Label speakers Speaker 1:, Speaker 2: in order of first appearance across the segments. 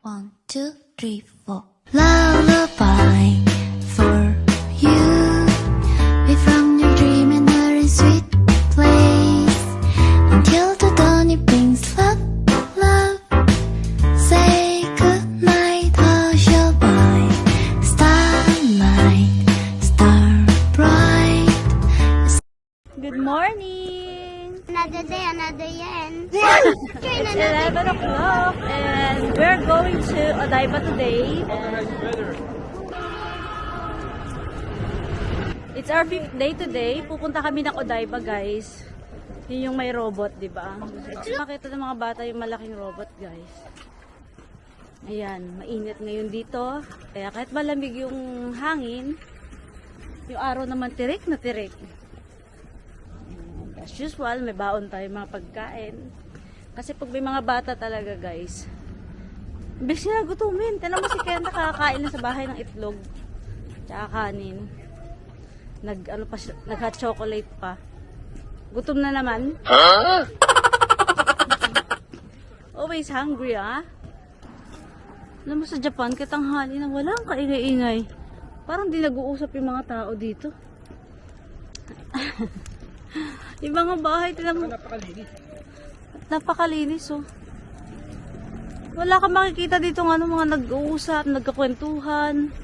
Speaker 1: One, two, three, four. Lullaby for you. We found your dream in a very sweet place. Until the dawn it brings love, love. Say goodnight, hush your by. Starlight, star bright.
Speaker 2: Good morning!
Speaker 3: Another day, another yen.
Speaker 2: It's 11 o'clock and we're going to Odaiba today. It's our 5th day today. Pupunta kami ng Odaiba, guys. Yun yung may robot, di ba? Makita ng mga bata yung malaking robot, guys. Ayan, mainit ngayon dito. Kaya kahit malamig yung hangin, yung araw naman tirik na tirik. As usual, may baon tayo mga pagkain. Kasi pag may mga bata talaga, guys, bilis sila gutumin. Tanong mo si Ken, nakakain na sa bahay ng itlog. Tsaka kanin. Nag-hot chocolate pa. Gutom na naman. Huh? Always hungry, ah. Alam mo sa Japan, katanghali na walang kaingay-ingay. Parang di nag-uusap yung mga tao dito. Yung mga bahay, napakalinis, oh. Wala kang makikita dito ng mga nag-uusap, nagkakwentuhan.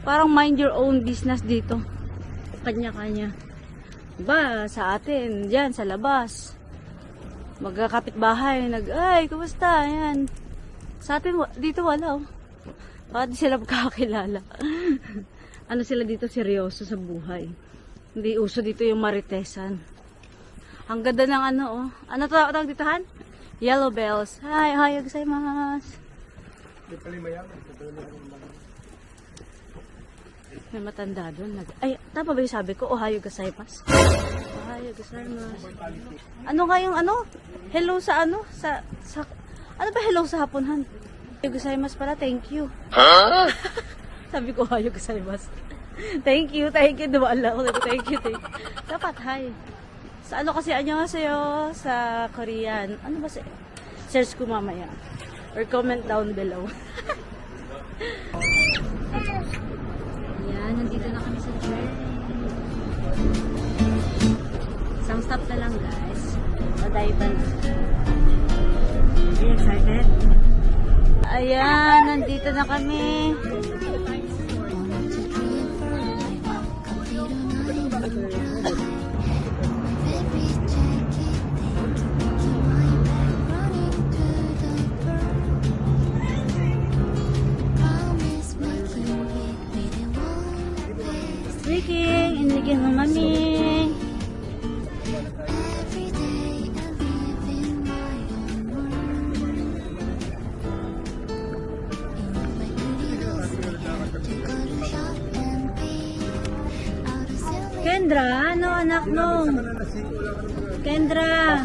Speaker 2: Parang mind your own business dito. Kanya-kanya. Ba, sa atin, dyan, sa labas. Magkakapit bahay, ay, kumusta? Ayan. Sa atin, dito wala, oh. Bakit sila magkakilala? Ano sila dito, seryoso sa buhay. Hindi uso dito yung maritesan. Ang ganda ng ano, oh. Ano tawag dito, Han? Yellow bells. Hi, ohayou gozaimasu. May matanda doon. Ay, tama ba yung sabi ko? Ohayou gozaimasu. Ohayou gozaimasu. Ano nga yung ano? Hello sa ano? Ano ba hello sa Hapon, Han? Ohayou gozaimasu pala, thank you. Huh? Sabi ko, ohayou gozaimasu. Thank you. Dumaala ako. Thank you. Dapat, hi. Sa ano kasi, annyeonghaseyo sa Korean. Ano ba sa... Search ko mamaya. Or comment down below. Ayan, nandito na kami sa train. Isang stop na lang, guys. Odaiba na. Are you excited? Ayan, nandito na kami. Speaking, inigyan mo mami. Kendra, ano anak mo? Kendra.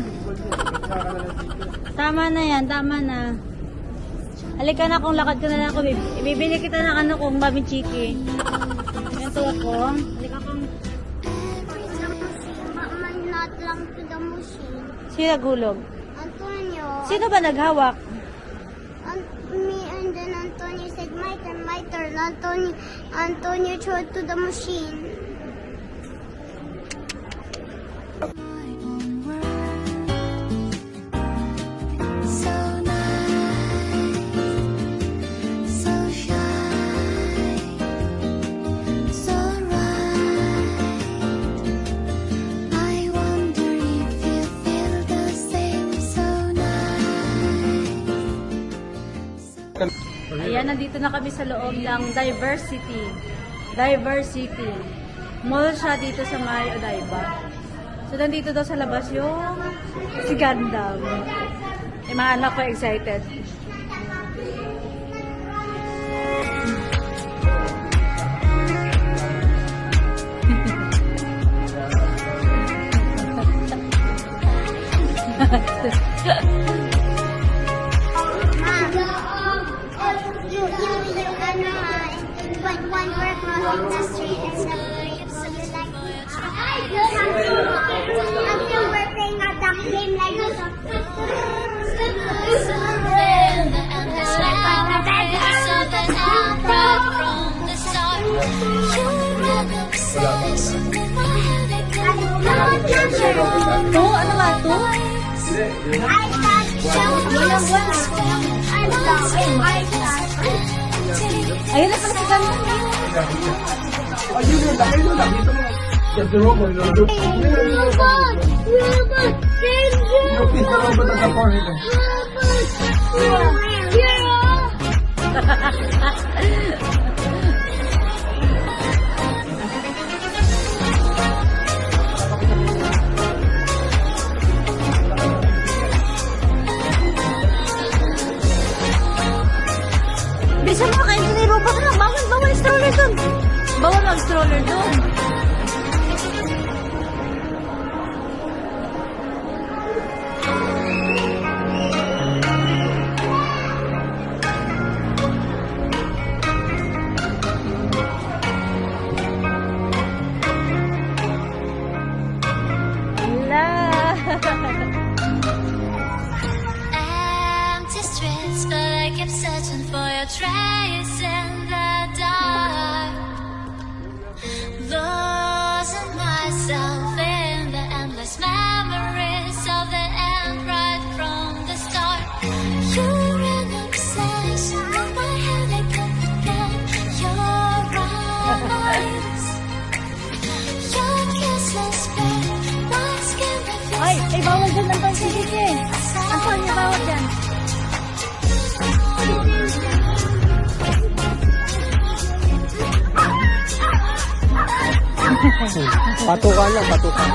Speaker 2: Tama na yan, tama na. Halika na kung lakad ka na lang ako. Ibibili kita ng ano kung Mami Chiki. Ito ako. Halika kung...
Speaker 3: Not lang to the machine.
Speaker 2: Sino naghulog?
Speaker 3: Antonio.
Speaker 2: Sino ba naghawak?
Speaker 3: Me and then Antonio said, my turn. Antonio threw to the machine.
Speaker 1: So nice, so shy, so right. I wonder if you feel the same. So nice.
Speaker 2: Ayan, nandito na kami sa loob ng Diversity Mall siya dito sa may Odaiba. So, nandito daw sa labas yung si Gundam. Yung mga anak ko excited.
Speaker 3: But one work crossing the street and so you like until we're playing at the game like this.
Speaker 2: To? Ano nga to? Ayun na pala si Ganda.
Speaker 4: Ayun yun, laki nun. Nakita mo. Ganda robot.
Speaker 3: Robot! Robot! Danger!
Speaker 4: Notice the robot at the forehead.
Speaker 3: Robot!
Speaker 2: Bisa mo kayo ni robot na. Bawal stroller dun. Bawal mag-stroller dun.
Speaker 1: Empty streets, but I kept searching for your trace in the dark. Losing myself in the endless memories of the end right from the start. You're an obsession in my head, I can't forget your eyes. Your kisses burn my skin.
Speaker 2: Ay, bawal dyan ang pansigit eh. Antonio, bawal dyan.
Speaker 4: Patukan lang, patukan.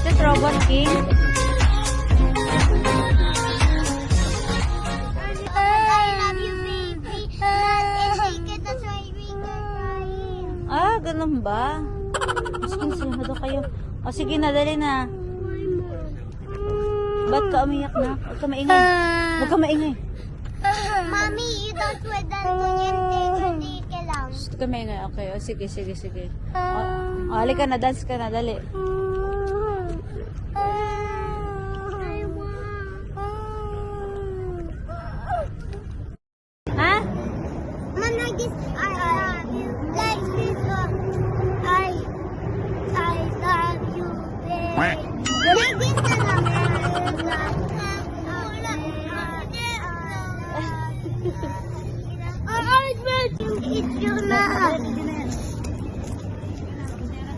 Speaker 2: This Robot King.
Speaker 3: I love you, baby. That's why we can crying.
Speaker 2: Ah, ganun ba? Miskin sila daw kayo. O sige na, dali na. Ba't ka umiyak na? Huwag ka maingay. Huwag ka maingay.
Speaker 3: Mommy, you don't wear that hindi ka lang.
Speaker 2: Huwag ka maingay. Okay, o sige, sige, sige. O, halika na, dance ka na, dali. Ha?
Speaker 3: Managis, I love you. Like this one. I love you, baby. Managis na lang. It's you na.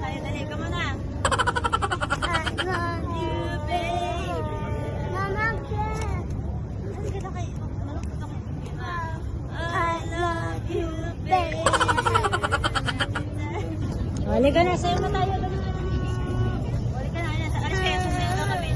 Speaker 2: Dali ka muna.
Speaker 3: I love you, baby. Mama, I love you, baby.
Speaker 2: Halika na, sayo na tayo. Halika na, alis kayo. Sasayo na kami.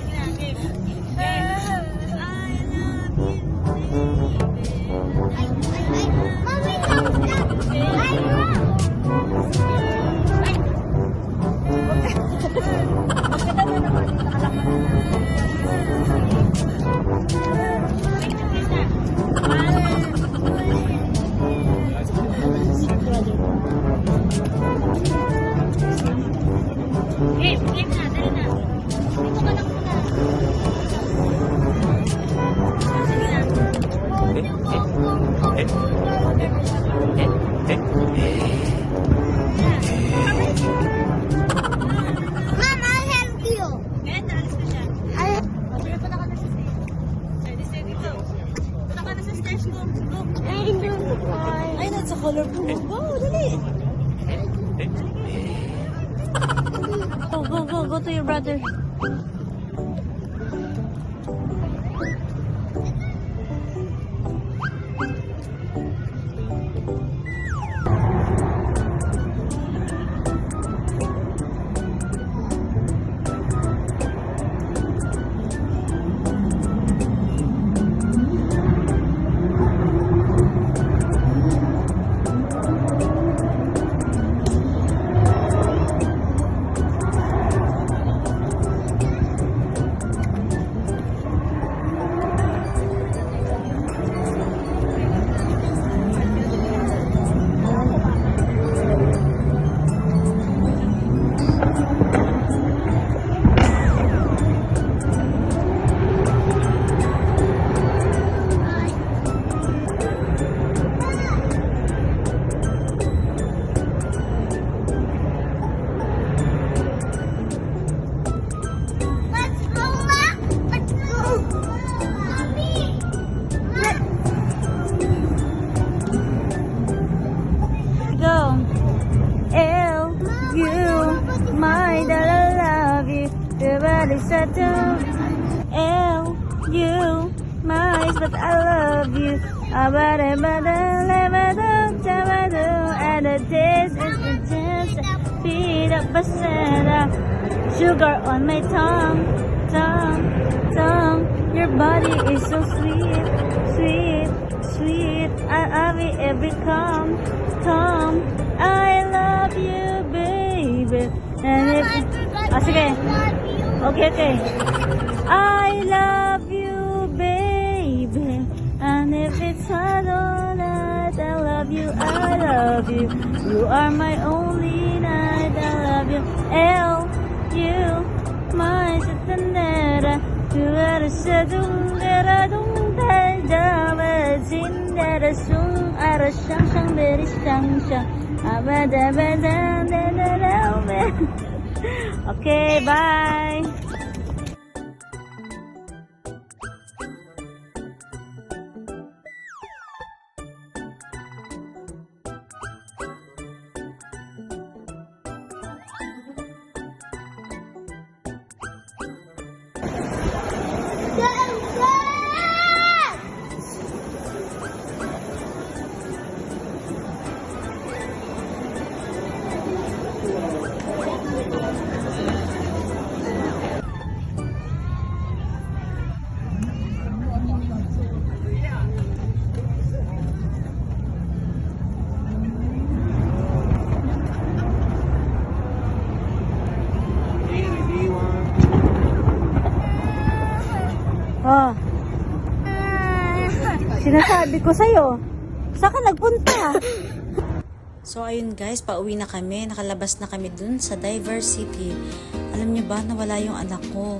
Speaker 3: Mom, I'll help you.
Speaker 2: Ay, nasa color blue. Go, dali. Go to your brother. my that I love you. Everybody said to L, you, my, but I love you. And the taste is the taste. Feed up a sugar on my tongue, tongue, tongue. Your body is so sweet, sweet, sweet. I love it every come, come. I love you, baby. And if, sige. Okay, okay. I love you, baby. And if it's hard or not, I love you, I love you. You are my only night, I love you. L, you, my sitanera. Tu are sadung, dera dung, dera zin, dera sung, ara shang shang, dera shang shang. Abada, bada, dera, okay, bye. Oh. Sinasabi ko sa'yo, saan ka nagpunta?
Speaker 5: So ayun guys, pauwi na kami. Nakalabas na kami dun sa Diversity. Alam niyo ba, nawala yung anak ko.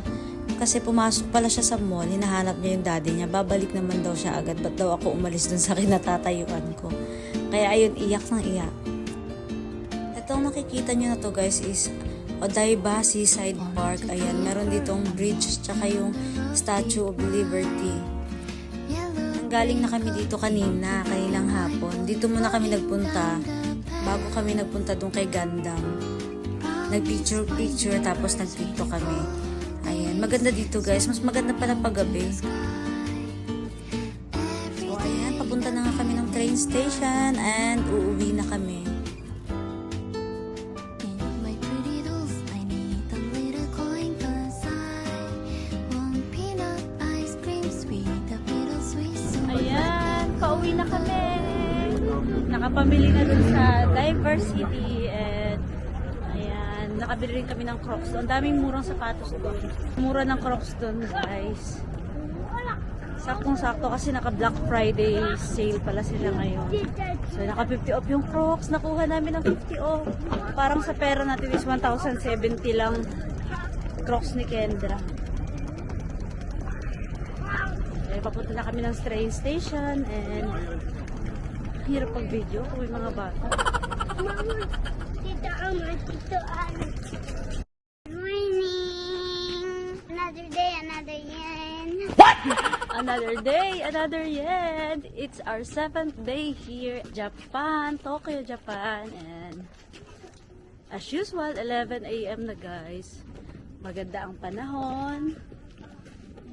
Speaker 5: Kasi pumasok pala siya sa mall, hinahanap niya yung daddy niya. Babalik naman daw siya agad. Ba't daw ako umalis dun sa kinatatayuan ko? Kaya ayun, iyak ng iyak. Itong nakikita niyo na to guys is Odaiba Seaside Park. Ayan, meron ditong bridge tsaka yung Statue of Liberty. Galing na kami dito kaninang hapon. Dito muna kami nagpunta bago kami nagpunta doon kay Gandam. Nag-picture tapos nag-picto kami. Ayan, maganda dito guys. Mas maganda pala paggabi. So ayan, papunta na nga kami ng train station and uuwi na kami.
Speaker 2: Pauwi na kami. Nakapamili na dun sa Diversity and ayan, nakabili rin kami ng Crocs. Ang daming murang sapatos doon. Mura ng Crocs doon, guys. Saktong-sakto kasi naka Black Friday sale pala sila ngayon. So naka 50 off yung Crocs. Nakuha namin ng 50 off. Parang sa pera natin is 1,070 lang Crocs ni Kendra. Papunta na kami ng train station and hirap pag video kung may mga bata.
Speaker 3: Mama, Tita Ama, Tito Ana. Morning! Another day, another yen.
Speaker 2: What? Another day, another yen. It's our 7th day here, Japan, Tokyo, Japan. And as usual, 11 AM na guys. Maganda ang panahon.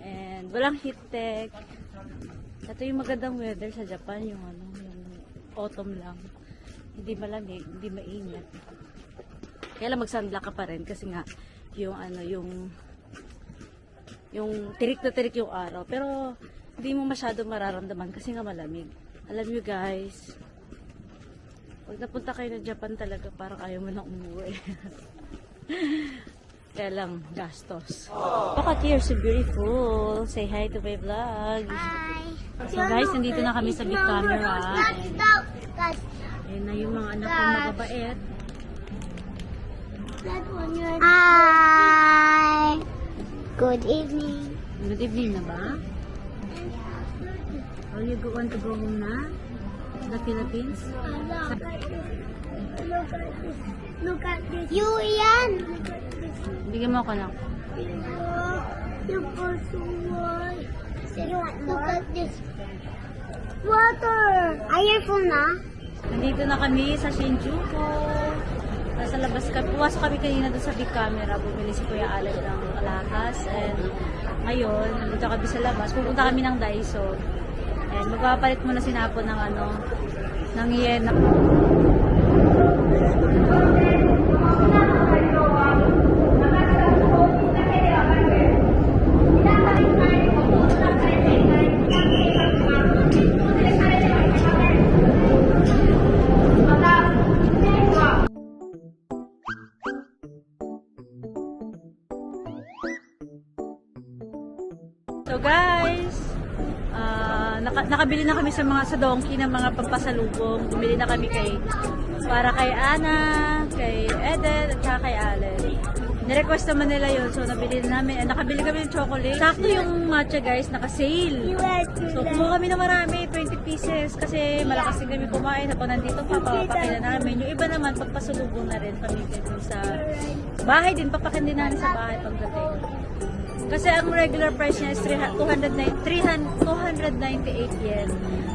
Speaker 2: And walang heat tech. Ito yung magandang weather sa Japan, yung autumn lang. Hindi malamig, hindi mainit. Kaya lang mag-sunblock ka pa rin kasi nga yung yung tirik na tirik yung araw. Pero hindi mo masyado mararamdaman kasi nga malamig. Alam nyo guys, pag napunta kayo ng Japan talaga parang ayaw mo nang umuwi. Kaya lang, gastos. Look at here, so beautiful. Say hi to my vlog.
Speaker 3: Hi.
Speaker 2: So guys, nandito na kami sa big camera. Ayan na yung mga anak ko magabait.
Speaker 3: Hi. Good evening.
Speaker 2: Good evening na ba? Are you want to go home na? The Philippines?
Speaker 3: Look at this. You, Ian.
Speaker 2: Bigyan mo ako lang.
Speaker 3: Look at this. Water. Are you full na?
Speaker 2: Nandito na kami sa Shinjuku. Nasa naglabas kami. Pumasok kami kanina doon sa big camera. Bumili si Kuya Alan ng alahas. And ngayon, nandito kami sa labas. Pupunta kami ng Daiso. And magpapalit muna si Napo ng ng yen. So guys, nakabili na kami sa Donkey ng mga pampasalubong. Bumili na kami para kay Ana, kay Eden, at saka kay Allen. Nirequest naman nila yun, so nabili na namin. Nakabili kami ng chocolate. Sakto yung matcha guys, naka-sale. So kumuha kami na marami, 20 pieces. Kasi malakas din kami kumain. Habang nandito pa, papapakila namin. Yung iba naman, pagpasalubong na rin. Pamigay din sa bahay din. Papakin din namin sa bahay pagdating. Kasi ang regular price niya is 298 yen.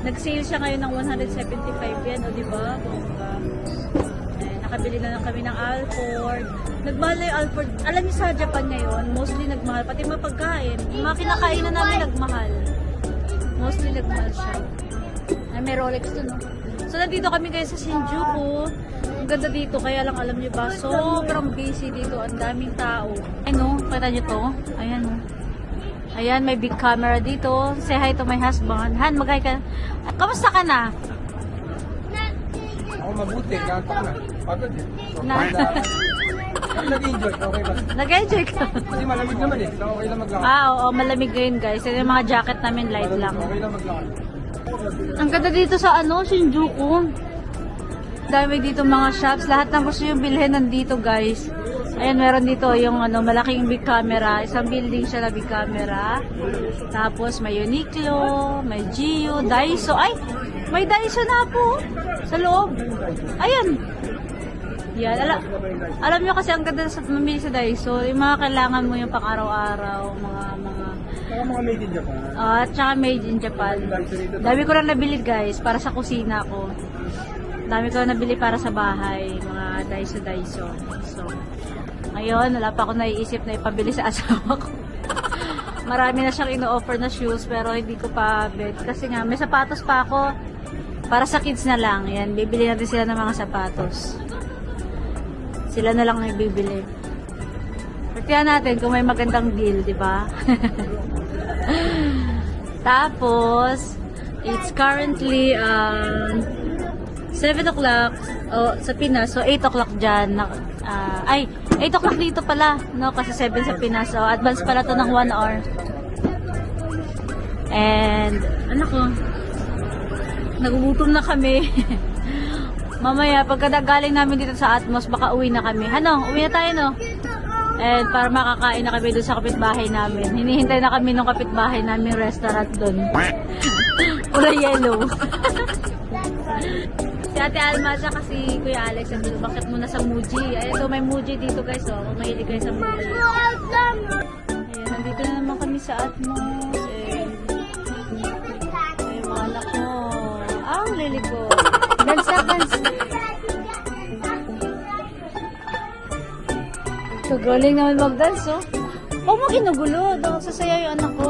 Speaker 2: Nag-sale siya ngayon ng 175 yen. O diba? Bongga. Nakabili na lang kami ng Alford. Nagmahal na yung Alford. Alam niyo sa Japan ngayon, mostly nagmahal. Pati mga pagkain. Yung mga kinakain na namin nagmahal. Mostly nagmahal siya. Ay, may Rolex dun, no? So, nandito kami guys sa Shinjuku. Ang ganda dito. Kaya lang alam niyo ba, sobrang busy dito. Ang daming tao. Ay, no? Kita niyo to? Ayan, no? Ayan, may big camera dito. Say hi to my husband. Han, mag-hi ka. Kamusta ka na?
Speaker 4: Ako mabuti, kanto na. Pagod eh. So,
Speaker 2: Na-
Speaker 4: nag-enjoy, okay ba?
Speaker 2: Nag-enjoy ka?
Speaker 4: Kasi malamig naman eh. So, okay lang maglakad.
Speaker 2: Oo, malamig ngayon guys. Yung mga jacket namin light lang.
Speaker 4: Okay lang maglakad.
Speaker 2: Ang ganda dito sa Shinjuku. Dami dito mga shops. Lahat ng gusto yung bilhin nandito guys. Ayan, meron dito yung malaking big camera. Isang building siya na big camera. Tapos may Uniqlo, may Gio, Daiso. Ay, may Daiso na po sa loob. Ayan. Yan. Alam nyo kasi ang ganda sa mamili sa Daiso. Yung mga kailangan mo yung pang-araw-araw.
Speaker 4: Saka mga made in Japan.
Speaker 2: At saka made in Japan. Dami ko na nabili guys para sa kusina ko. Dami ko na nabili para sa bahay. Mga Daiso. So, ngayon, wala pa ako naiisip na ipabili sa asawa ko. Marami na siyang ino-offer na shoes pero hindi ko pa bet. Kasi nga, may sapatos pa ako. Para sa kids na lang. Yan, bibili natin sila ng mga sapatos. Sila na lang ang bibili. Pagtiyan natin kung may magandang deal, di ba? Tapos, it's currently 7 o'clock sa Pinas. So, 8 o'clock dyan. 8 o'clock dito pala. No? Kasi 7 sa Pinas. So, advance pala to ng 1 hour. And, ko, nagugutom na kami. Mamaya, pagkagaling namin dito sa Atmos, baka uwi na kami. Uwi na tayo, no? And para makakain na kami doon sa kapitbahay namin. Hinihintay na kami ng kapitbahay namin restaurant doon. Pula yellow. Si Ate Alma at si Kuya Alex, bakit muna sa Muji? Ay, ito may Muji dito guys, oh. Kung mahilig kayo sa Muji. Ayan, nandito na naman kami sa Atmos. Ay, mga anak ko. Ang lili ko. Dance. So, galing naman mag-dance, oh. Huwag mo ginugulo. Daw sasaya yung anak ko.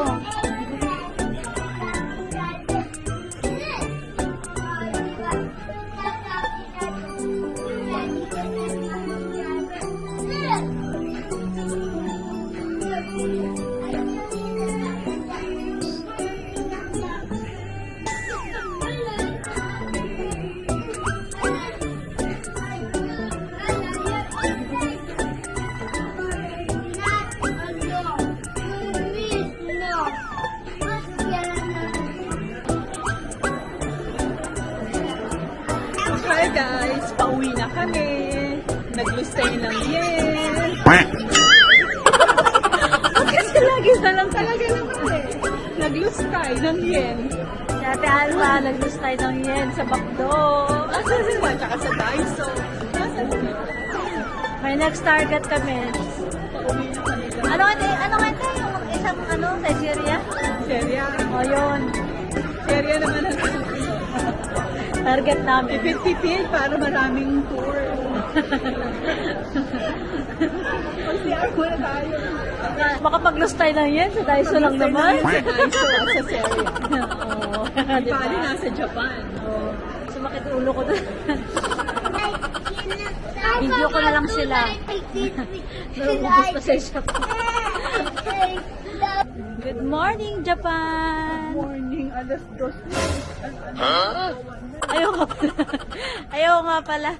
Speaker 6: Hi guys, pauwi na kami. Naglustay ng yen. Kasi lagi na lang talaga naman eh. Naglustay ng yen.
Speaker 2: Si Ate Alma, naglustay ng yen sa Bakdo.
Speaker 6: Asan sila? Tsaka sa Daiso. Asan sila?
Speaker 2: May next target kami.
Speaker 6: Pauwi na kami guys.
Speaker 2: Ano yung isang sa Syria?
Speaker 6: Serya.
Speaker 2: O yun.
Speaker 6: Serya naman ang susunod.
Speaker 2: Target namin.
Speaker 6: Tipid-tipid para maraming tour.
Speaker 2: Makapag-lustay lang yan. Sa Daiso lang naman.
Speaker 6: Sa Daiso at sa Seria.
Speaker 2: Oo.
Speaker 6: Di
Speaker 2: Diba?
Speaker 6: ba? Nasa Japan.
Speaker 2: Oo. Sumakit ulo ko doon. Video ko na lang sila. Naubos pa sa shop. Good morning, Japan!
Speaker 6: Morning, alas 2.
Speaker 2: Ayaw nga pala. Ayaw nga pala.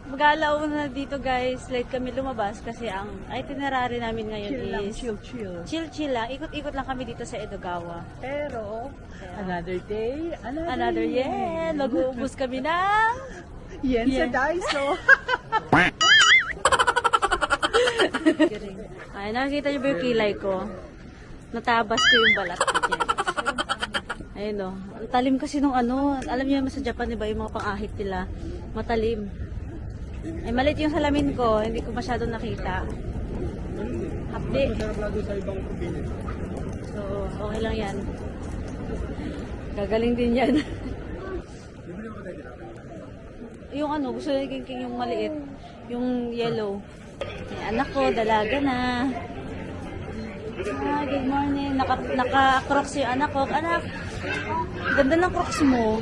Speaker 2: Mag-alaw na dito guys. Late kami lumabas kasi ang itinerary namin ngayon
Speaker 6: Chill lang,
Speaker 2: is
Speaker 6: chill.
Speaker 2: chill lang. Ikot-ikot lang kami dito sa Edogawa.
Speaker 6: Pero, another day,
Speaker 2: Another yen. Mag-uubos kami ng...
Speaker 6: Yen sa
Speaker 2: Yes.
Speaker 6: Daiso.
Speaker 2: Ay, nakikita niyo ba yung kilay ko? Natabas ko yung balat ko dyan. Ayun o. Ang talim kasi nung ano. Alam niyo naman sa Japan, diba, yung mga pang-ahit nila. Matalim. Ay, maliit yung salamin ko. Hindi ko masyadong nakita. Hapdi. So, okay lang yan. Gagaling din yan. Yung ano, gusto na king yung maliit. Yung yellow. Ay, anak ko, dalaga na. Ah, good morning. Naka-crocs yung anak ko. Anak, ganda ng crocs mo.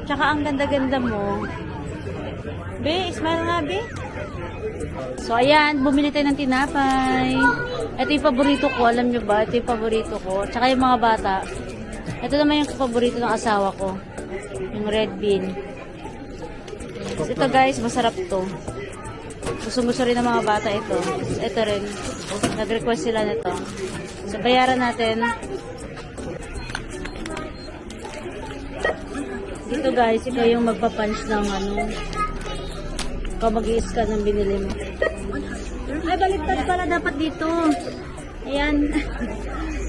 Speaker 2: Tsaka ang ganda-ganda mo. Be, smile nga, be. So, ayan, bumili tayo ng tinapay. Ito yung paborito ko, alam nyo ba? Ito yung paborito ko. Tsaka yung mga bata. Ito naman yung paborito ng asawa ko. Yung red bean. Ito guys, masarap to. Gusto rin ng mga bata ito. Ito rin. Nag-request sila nito. So, bayaran natin. Dito guys, ikaw yung magpapunch ng ano. Ikaw mag-i-scan ng binili mo. Ay, baliktad pala dapat dito. Ayan.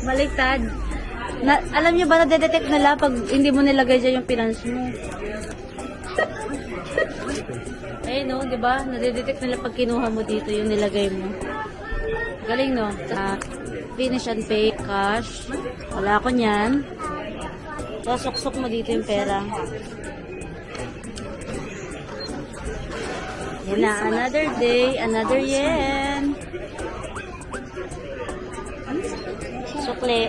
Speaker 2: Baliktad. Alam nyo ba, na-detect nila pag hindi mo nilagay dyan yung pinans mo. Ayun no, di ba? Nadedetect nila pag kinuha mo dito yung nilagay mo. Galing no? Finish and pay, cash. Wala ko niyan. Suksok mo dito yung pera. Yan na, another day, another yen. Sukli.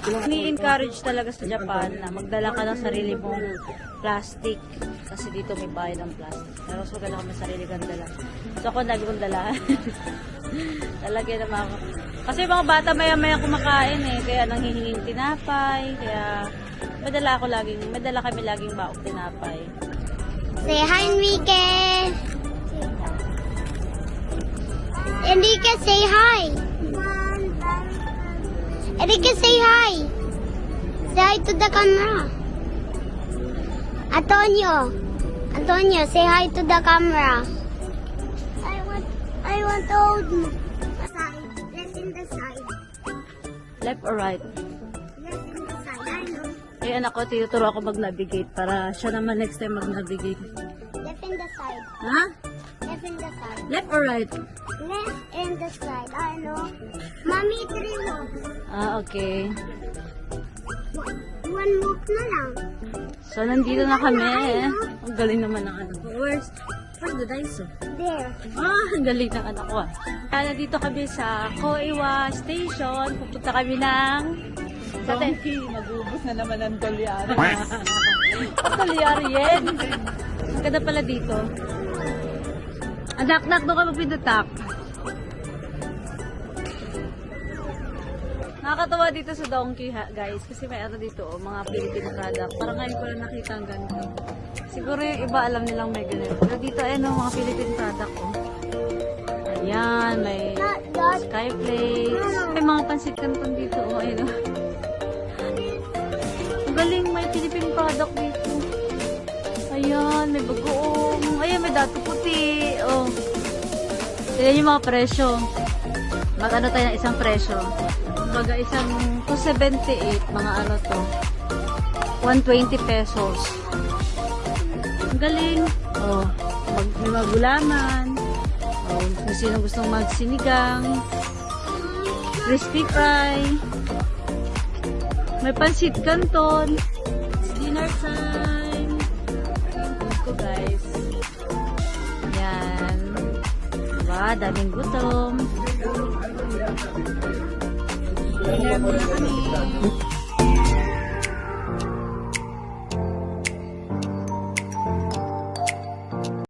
Speaker 2: Ni-encourage talaga sa Japan na magdala ka ng sarili mong plastic. Kasi dito may bayad ng plastic. Pero mas maganda kami sarili kang dala. So ako lagi kong dala. Talagyan naman ako. Kasi mga bata maya-maya kumakain eh. Kaya nanghihinging tinapay. Kaya madala kami laging baok tinapay.
Speaker 3: Say hi, Enrique. Enrique, say hi. Enrique, say hi. Say hi to the camera. Antonio, say hi to the camera. I want to hold you. Side. Left in the side.
Speaker 2: Left or right?
Speaker 3: Left in the side. I know.
Speaker 2: Eh anak ko, tinuturo ako mag-navigate para siya naman next time mag-navigate.
Speaker 3: Left in the side.
Speaker 2: Ha?
Speaker 3: Left in the side.
Speaker 2: Left or right?
Speaker 3: Left in the side. I know. Mommy, 3 walks.
Speaker 2: Ah, okay.
Speaker 3: One walk na lang.
Speaker 2: So, nandito na kami. Ang galing naman ng anak ko. Where's the Daiso?
Speaker 3: There.
Speaker 2: Ah, ang galing ng anak ko. Kaya dito kami sa Koiwa Station. Pupunta kami ng...
Speaker 6: Donkey, mag-ubos na naman ng dolyar.
Speaker 2: Patulyari yan. Ang ganda pala dito. Anak, doon ka magpindutak. Nakakatawa dito sa Donkey guys. Kasi may ano dito, mga Philippine product. Parang ngayon ko lang nakita ang ganito. Siguro yung iba alam nilang may ganito. Pero dito ayun mga Philippine product. Ayan, may Skyplates. May mga pansit canton dito. Oh, ayun. Ang galing, may Philippine product dito. Ayan, may bagoong. Ayan, may dato puti. Oh. Ayan yung mga presyo. Mag-ano tayo ng isang presyo. Baga isang 278, mga ano to. 120 pesos. Ang galing. Oh, may magulaman. Oh, kung sino gustong magsinigang. Crispy fry. May pansit canton. Dinner time. Ito guys. Yan. Diba? Daming gutom. Dinner muna kami.